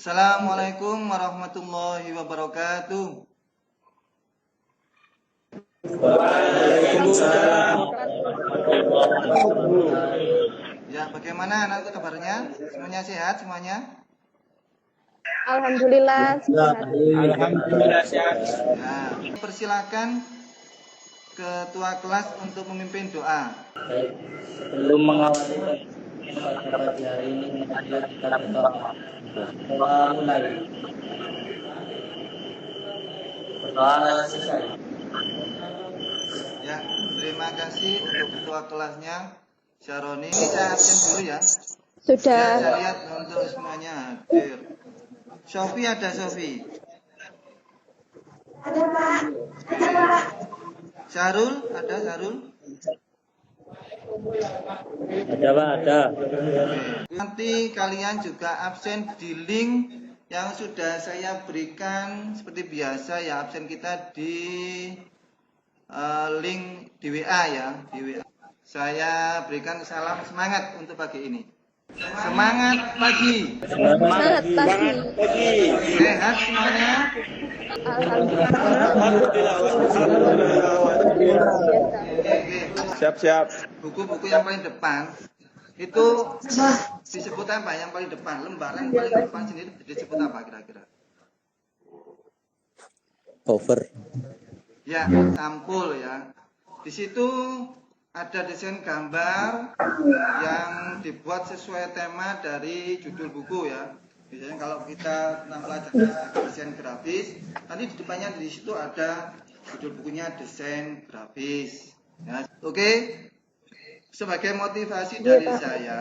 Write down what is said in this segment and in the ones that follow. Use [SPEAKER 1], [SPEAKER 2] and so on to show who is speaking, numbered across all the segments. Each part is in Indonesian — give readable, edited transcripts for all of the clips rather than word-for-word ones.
[SPEAKER 1] Assalamualaikum warahmatullahi wabarakatuh.
[SPEAKER 2] Waalaikumsalam.
[SPEAKER 1] Ya, bagaimana anak kabarnya? Semuanya sehat semuanya?
[SPEAKER 3] Alhamdulillah sehat.
[SPEAKER 2] Alhamdulillah sehat.
[SPEAKER 1] Ya, persilakan ketua kelas untuk memimpin doa.
[SPEAKER 2] Sebelum mengawali pada pagi hari ini, mari kita berdoa. Doa mulai. Berdoa selesai.
[SPEAKER 1] Ya, terima kasih untuk ketua kelasnya Syaroni. Ini saya absen dulu ya.
[SPEAKER 3] Sudah.
[SPEAKER 1] Ya, saya lihat untuk semuanya hadir. Sofi ada Sofi?
[SPEAKER 3] Ada Pak.
[SPEAKER 1] Syarul ada Syarul?
[SPEAKER 2] Ada Pak, ada.
[SPEAKER 1] Nanti kalian juga absen di link yang sudah saya berikan seperti biasa ya, absen kita di link di WA ya, di WA. Saya berikan salam semangat untuk pagi ini. Semangat pagi.
[SPEAKER 3] Semangat pagi.
[SPEAKER 1] Sehat semuanya.
[SPEAKER 3] Alhamdulillah.
[SPEAKER 2] Siap.
[SPEAKER 1] Buku-buku yang paling depan itu disebut apa? Yang paling depan, lembaran paling depan sini disebut apa kira-kira?
[SPEAKER 2] Cover.
[SPEAKER 1] Ya, sampul ya. Di situ ada desain gambar yang dibuat sesuai tema dari judul buku ya. Biasanya kalau kita tentang pelajaran desain grafis, nanti di depannya di situ ada judul bukunya desain grafis. Ya, oke. Sebagai motivasi dari saya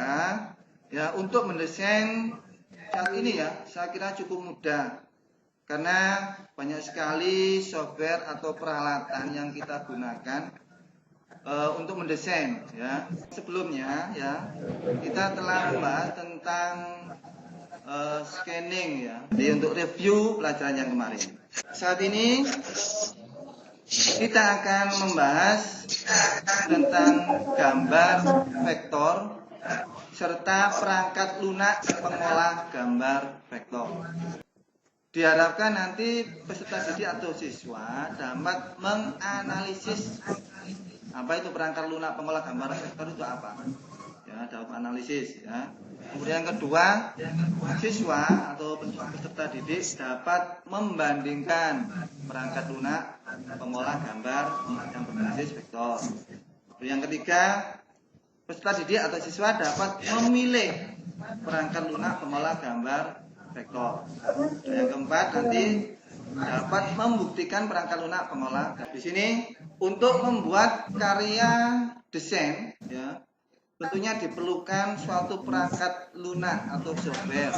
[SPEAKER 1] ya untuk mendesain saat ini ya, saya kira cukup mudah. Karena banyak sekali software atau peralatan yang kita gunakan untuk mendesain ya. Sebelumnya ya kita telah membahas tentang scanning ya. Jadi untuk review pelajaran yang kemarin. Saat ini kita akan membahas tentang gambar vektor serta perangkat lunak pengolah gambar vektor. Diharapkan nanti peserta didik atau siswa dapat menganalisis apa itu perangkat lunak pengolah gambar vektor itu apa. Ya, dapat analisis ya. Kemudian yang kedua, siswa atau peserta didik dapat membandingkan perangkat lunak pengolah gambar yang berbasis vektor. Yang ketiga, peserta didik atau siswa dapat memilih perangkat lunak pengolah gambar vektor. Dan yang keempat nanti dapat membuktikan perangkat lunak pengolah. Di sini untuk membuat karya desain ya, tentunya diperlukan suatu perangkat lunak atau software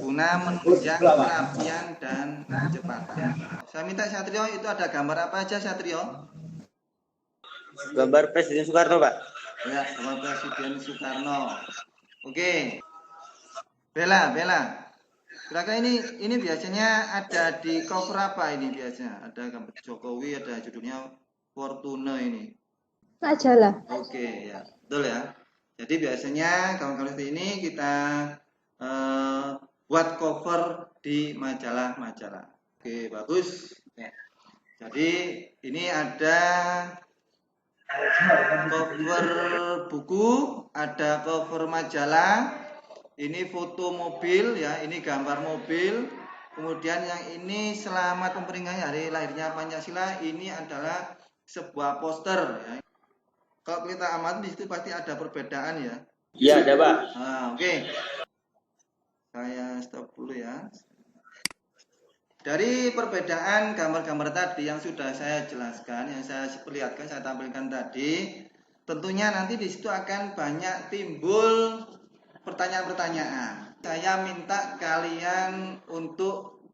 [SPEAKER 1] guna menunjang kerapian dan kecepatan. Saya minta Satrio, itu ada gambar apa aja Satrio?
[SPEAKER 2] Gambar Presiden Soekarno, Pak.
[SPEAKER 1] Ya, gambar Presiden Soekarno. Oke. Bella. Kira-kira ini biasanya ada di cover apa ini biasanya? Ada gambar Jokowi, ada judulnya Fortune ini.
[SPEAKER 3] Majalah.
[SPEAKER 1] Oke ya, betul ya. Jadi biasanya kawan-kawan ini kita buat cover di majalah-majalah. Oke, bagus. Ya. Jadi ini ada cover buku, ada cover majalah. Ini foto mobil ya, ini gambar mobil. Kemudian yang ini selamat memperingati hari lahirnya Pancasila, ini adalah sebuah poster ya. Kalau kita amati di situ pasti ada perbedaan ya.
[SPEAKER 2] Iya, ada, Pak.
[SPEAKER 1] Nah, oke. Saya stop dulu ya. Dari perbedaan gambar-gambar tadi yang sudah saya jelaskan, yang saya perlihatkan, saya tampilkan tadi, tentunya nanti di situ akan banyak timbul pertanyaan-pertanyaan. Saya minta kalian untuk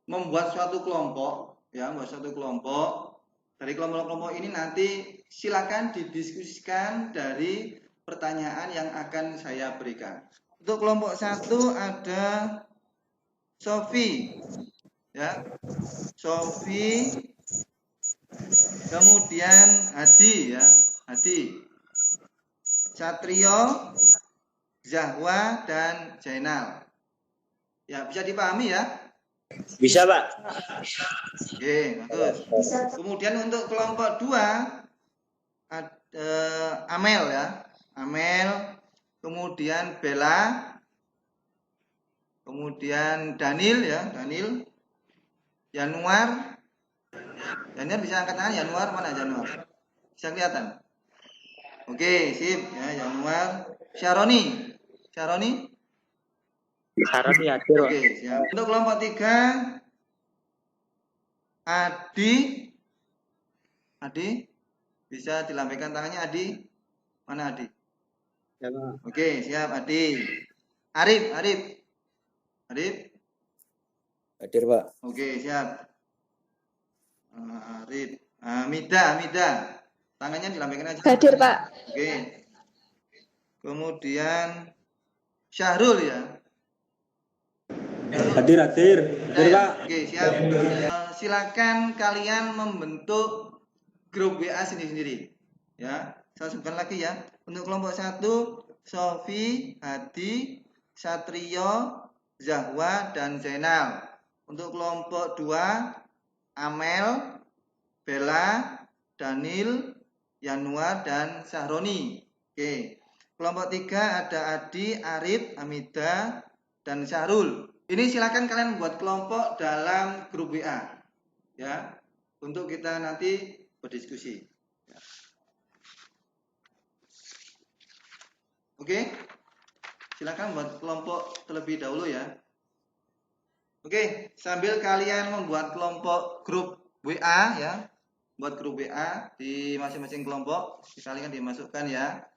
[SPEAKER 1] membuat suatu kelompok, ya, membuat suatu kelompok. Dari kelompok-kelompok ini nanti silakan didiskusikan dari pertanyaan yang akan saya berikan. Untuk kelompok 1 ada Sofi, ya, Sofi, kemudian Hadi, ya, Hadi, Satrio, Zahwa dan Jainal. Ya, bisa dipahami ya?
[SPEAKER 2] Bisa, Pak.
[SPEAKER 1] Oke, bagus. Kemudian untuk kelompok 2 Amel ya. Amel, kemudian Bella, kemudian Daniel ya, Daniel, Januar. Januar bisa angkat tangan, Januar mana Januar? Bisa kelihatan? Oke, sip ya, Januar. Syaroni. Syaroni?
[SPEAKER 2] Saran ya, hadir, Pak.
[SPEAKER 1] Oke, siap. Untuk kelompok 3 Adi. Adi, bisa dilambaikan tangannya Adi? Mana Adi?
[SPEAKER 2] Ya, Pak.
[SPEAKER 1] Oke, siap Adi. Arif, Arif. Arif.
[SPEAKER 2] Hadir, Pak.
[SPEAKER 1] Oke, siap. Arif. Mida, Mida. Tangannya dilambaikan aja.
[SPEAKER 3] Hadir, Pak.
[SPEAKER 1] Oke. Kemudian Syahrul ya.
[SPEAKER 2] Hadir, hadir. Hadir,
[SPEAKER 1] Ya,
[SPEAKER 2] Pak.
[SPEAKER 1] oke, siap. Silakan kalian membentuk grup WA sendiri-sendiri. Ya, saya sebutkan lagi ya. Untuk kelompok 1, Sofi, Hadi, Satrio, Zahwa, dan Zainal. Untuk kelompok 2, Amel, Bella, Daniel, Yanuar, dan Sahroni. Oke. Kelompok 3 ada Adi, Arif, Amida, dan Syahrul. Ini silakan kalian buat kelompok dalam grup WA. Ya, untuk kita nanti berdiskusi. Ya. Oke. Silakan buat kelompok terlebih dahulu ya. Oke, sambil kalian membuat kelompok grup WA ya. Buat grup WA di masing-masing kelompok, kalian dimasukkan ya.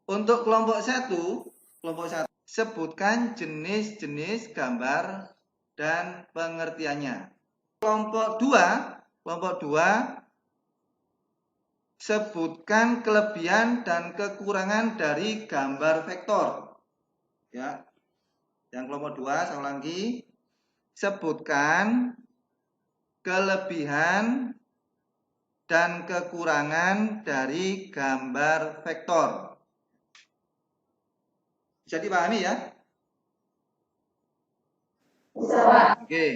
[SPEAKER 1] Untuk kelompok 1, sebutkan jenis-jenis gambar dan pengertiannya. Kelompok 2, sebutkan kelebihan dan kekurangan dari gambar vektor. Ya. Yang kelompok 2, saya ulangi. Sebutkan kelebihan dan kekurangan dari gambar vektor. Bisa dipahami ya?
[SPEAKER 3] Bisa, Pak.
[SPEAKER 1] Oke.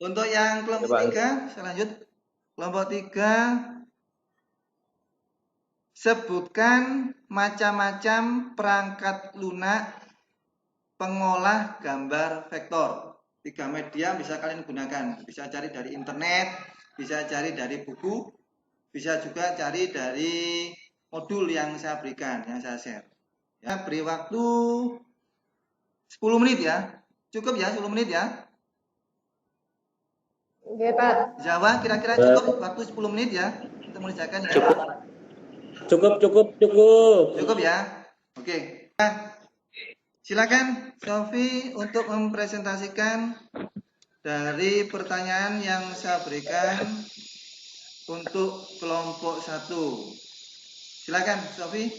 [SPEAKER 1] Untuk yang kelompok 3, saya lanjut. Kelompok 3, sebutkan macam-macam perangkat lunak pengolah gambar vektor. 3 media bisa kalian gunakan. Bisa cari dari internet, bisa cari dari buku, bisa juga cari dari modul yang saya berikan, yang saya share. Ya, beri waktu 10 menit ya. Cukup ya 10 menit ya.
[SPEAKER 3] Oke, Pak.
[SPEAKER 1] Jawa kira-kira cukup waktu 10 menit ya untuk mengerjakan ya.
[SPEAKER 2] Cukup.
[SPEAKER 1] Cukup ya. Oke. Nah, silakan Sofi untuk mempresentasikan dari pertanyaan yang saya berikan untuk kelompok 1. Silakan Sofi.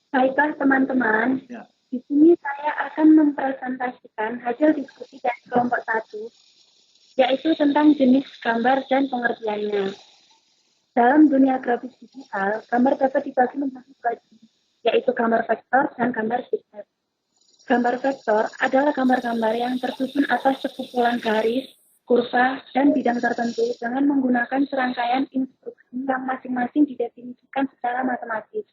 [SPEAKER 4] Baiklah teman-teman,
[SPEAKER 1] Ya.
[SPEAKER 4] di sini saya akan mempresentasikan hasil diskusi dari kelompok 1, yaitu tentang jenis gambar dan pengertiannya. Dalam dunia grafis digital, gambar dapat dibagi menjadi 2 jenis, yaitu gambar vektor dan gambar bitmap. Gambar vektor adalah gambar-gambar yang tersusun atas sekumpulan garis, kurva, dan bidang tertentu dengan menggunakan serangkaian instruksi yang masing-masing didefinisikan secara matematis.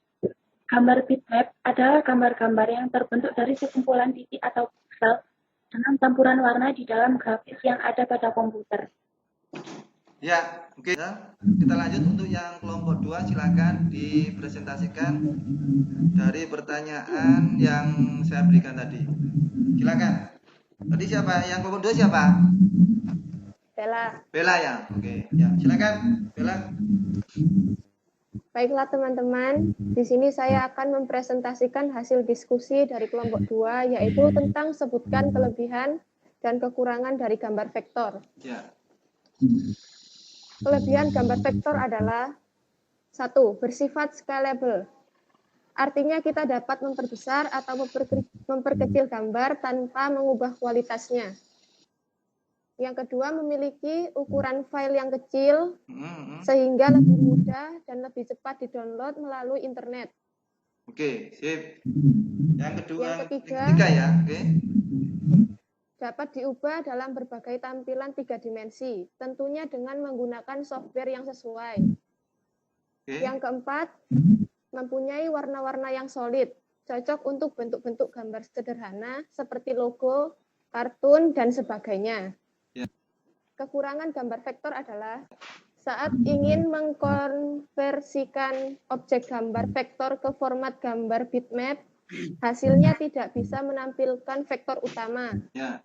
[SPEAKER 4] Gambar bitmap adalah gambar-gambar yang terbentuk dari sekumpulan titik atau pixel dengan campuran warna di dalam grafis yang ada pada komputer.
[SPEAKER 1] Ya, oke. Kita lanjut untuk yang kelompok 2, silakan dipresentasikan dari pertanyaan yang saya berikan tadi. Silakan. Tadi siapa? Yang kelompok 2 siapa?
[SPEAKER 3] Bella.
[SPEAKER 1] Bella ya. Oke, ya. Silakan, Bella.
[SPEAKER 3] Baiklah teman-teman, di sini saya akan mempresentasikan hasil diskusi dari kelompok 2, yaitu tentang sebutkan kelebihan dan kekurangan dari gambar vektor.
[SPEAKER 1] Ya.
[SPEAKER 3] Kelebihan gambar vektor adalah 1. Bersifat scalable. Artinya kita dapat memperbesar atau memperkecil gambar tanpa mengubah kualitasnya. Yang kedua, memiliki ukuran file yang kecil sehingga lebih mudah dan lebih cepat didownload melalui internet.
[SPEAKER 1] Oke, sip. Yang kedua,
[SPEAKER 3] Yang ketiga
[SPEAKER 1] ketiga ya, oke.
[SPEAKER 3] dapat diubah dalam berbagai tampilan 3 dimensi, tentunya dengan menggunakan software yang sesuai.
[SPEAKER 1] Oke.
[SPEAKER 3] Yang keempat, mempunyai warna-warna yang solid, cocok untuk bentuk-bentuk gambar sederhana seperti logo, kartun, dan sebagainya.
[SPEAKER 1] Ya.
[SPEAKER 3] Kekurangan gambar vektor adalah saat ingin mengkonversikan objek gambar vektor ke format gambar bitmap, hasilnya tidak bisa menampilkan vektor utama.
[SPEAKER 1] Ya.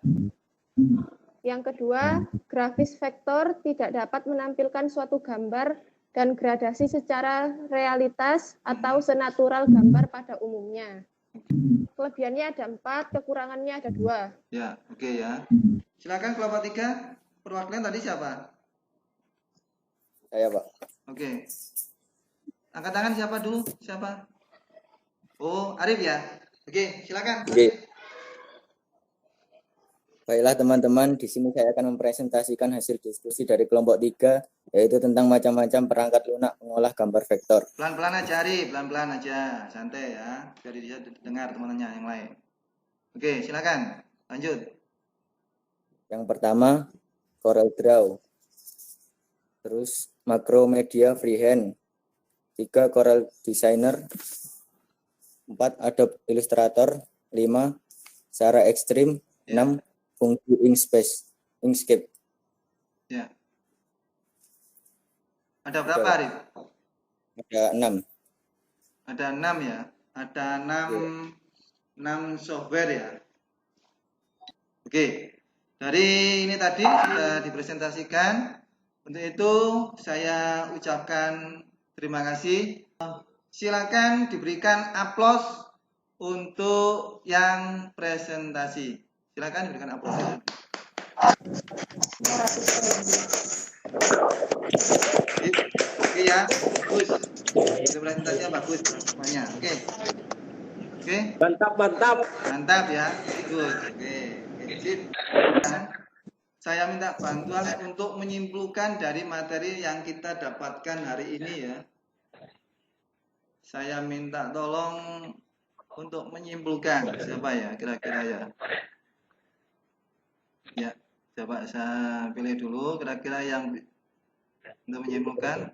[SPEAKER 3] Yang kedua, grafis vektor tidak dapat menampilkan suatu gambar dan gradasi secara realitas atau senatural gambar pada umumnya. Kelebihannya ada 4, kekurangannya ada 2.
[SPEAKER 1] Ya, oke ya. Silakan kelompok 3. Perwakilan tadi siapa?
[SPEAKER 5] Saya, Pak.
[SPEAKER 1] Oke. Angkat tangan siapa dulu? Siapa? Oh, Arif ya. Oke, silakan.
[SPEAKER 5] Oke. Baiklah teman-teman, di sini saya akan mempresentasikan hasil diskusi dari kelompok 3, yaitu tentang macam-macam perangkat lunak pengolah gambar vektor.
[SPEAKER 1] Pelan-pelan aja, Arif. Pelan-pelan aja. Santai ya. Biar bisa dengar teman-temannya yang lain. Oke, silakan. Lanjut.
[SPEAKER 5] Yang pertama, CorelDRAW. Terus Macromedia Freehand. 3, Corel Designer. 4, Adobe Illustrator. 5, Sara Extreme. 6, fungsi Inkscape.
[SPEAKER 1] Ya. Ada berapa, Arif?
[SPEAKER 5] Ada 6.
[SPEAKER 1] Ada 6 ya. Ada 6 software ya. Oke. Dari ini tadi sudah dipresentasikan. Untuk itu saya ucapkan terima kasih. Silakan diberikan aplaus untuk yang presentasi. Silakan diberikan aplaus. Oke ya, bagus. Presentasinya bagus semuanya. Oke. Oke. Mantap ya. Good. Oke. Sip. Saya minta bantuan untuk menyimpulkan dari materi yang kita dapatkan hari ini ya. Saya minta tolong untuk menyimpulkan. Siapa ya kira-kira ya? Ya, coba saya pilih dulu kira-kira yang untuk menyimpulkan.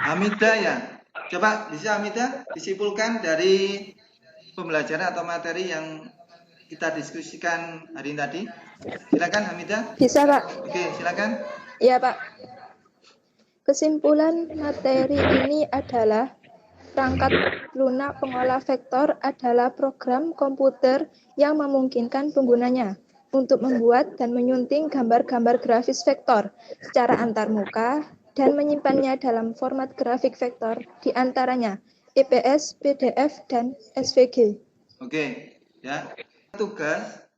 [SPEAKER 1] Hamidah ya. Coba bisa Hamidah disimpulkan dari pembelajaran atau materi yang kita diskusikan hari ini tadi. Silakan Hamidah.
[SPEAKER 6] Bisa, Pak.
[SPEAKER 1] Oke, silakan.
[SPEAKER 6] Iya, Pak. Kesimpulan materi ini adalah perangkat lunak pengolah vektor adalah program komputer yang memungkinkan penggunanya untuk membuat dan menyunting gambar-gambar grafis vektor secara antarmuka dan menyimpannya dalam format grafik vektor, di antaranya EPS, PDF, dan SVG.
[SPEAKER 1] Oke, ya. Tugas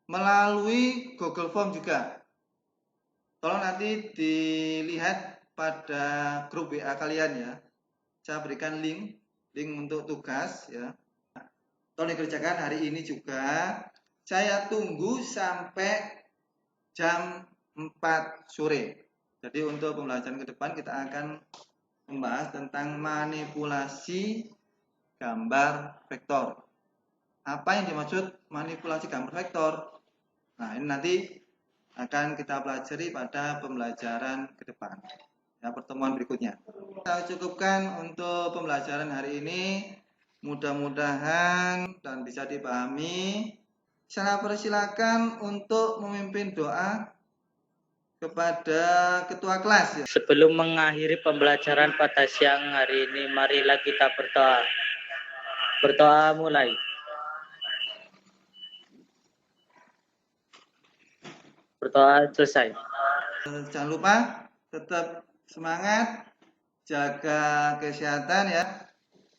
[SPEAKER 1] melalui Google Form juga. Tolong nanti dilihat pada grup WA kalian ya. Saya berikan link untuk tugas ya. Tolong dikerjakan hari ini juga. Saya tunggu sampai jam 4 sore. Jadi untuk pembelajaran ke depan kita akan membahas tentang manipulasi gambar vektor. Apa yang dimaksud manipulasi gambar vektor? Nah, ini nanti akan kita pelajari pada pembelajaran ke depan. Ya, pertemuan berikutnya. Saya cukupkan untuk pembelajaran hari ini. Mudah-mudahan dan bisa dipahami. Saya persilakan untuk memimpin doa kepada ketua kelas. Ya.
[SPEAKER 2] Sebelum mengakhiri pembelajaran pada siang hari ini, marilah kita berdoa. Berdoa mulai. Berdoa selesai.
[SPEAKER 1] Jangan lupa tetap semangat, jaga kesehatan ya.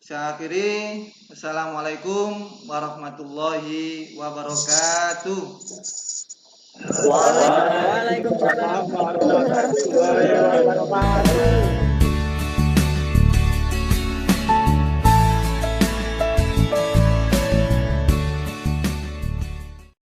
[SPEAKER 1] Saya akhiri. Assalamualaikum warahmatullahi wabarakatuh.
[SPEAKER 2] Waalaikumsalam warahmatullahi wabarakatuh.